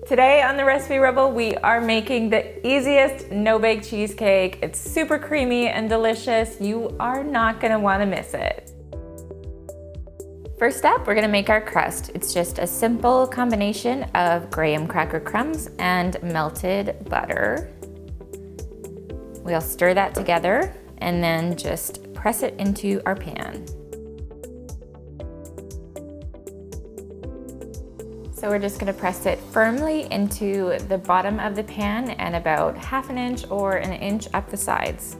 Today on the Recipe Rebel, we are making the easiest no-bake cheesecake. It's super creamy and delicious. You are not gonna wanna miss it. First up, we're gonna make our crust. It's just a simple combination of graham cracker crumbs and melted butter. We'll stir that together and then just press it into our pan. So we're just gonna press it firmly into the bottom of the pan and about 1/2 inch or 1 inch up the sides.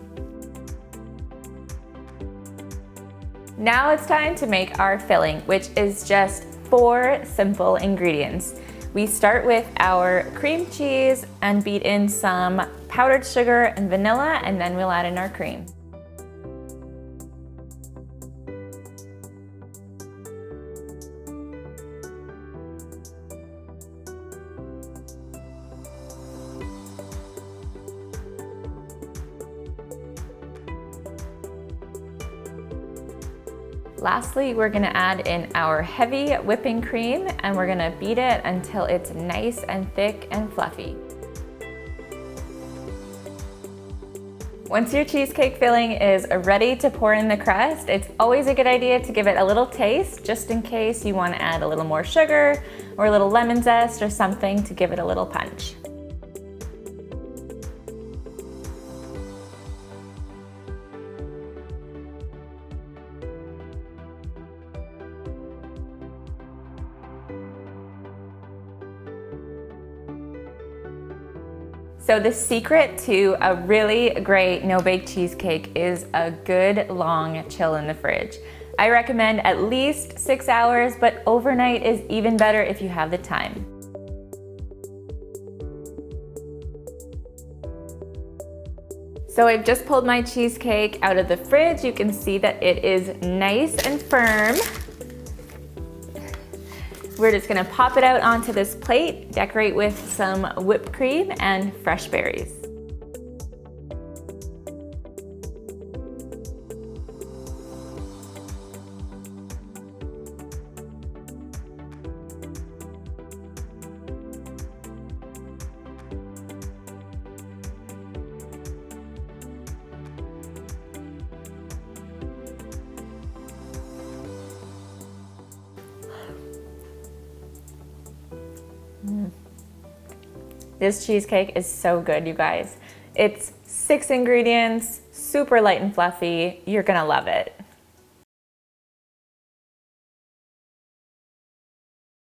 Now it's time to make our filling, which is just 4 simple ingredients. We start with our cream cheese and beat in some powdered sugar and vanilla, and then we'll add in our cream. Lastly, we're gonna add in our heavy whipping cream and we're gonna beat it until it's nice and thick and fluffy. Once your cheesecake filling is ready to pour in the crust, it's always a good idea to give it a little taste, just in case you wanna add a little more sugar or a little lemon zest or something to give it a little punch. So the secret to a really great no-bake cheesecake is a good long chill in the fridge. I recommend at least 6 hours, but overnight is even better if you have the time. So I've just pulled my cheesecake out of the fridge. You can see that it is nice and firm. We're just gonna pop it out onto this plate, decorate with some whipped cream and fresh berries. This cheesecake is so good, you guys. It's 6 ingredients, super light and fluffy. You're gonna love it.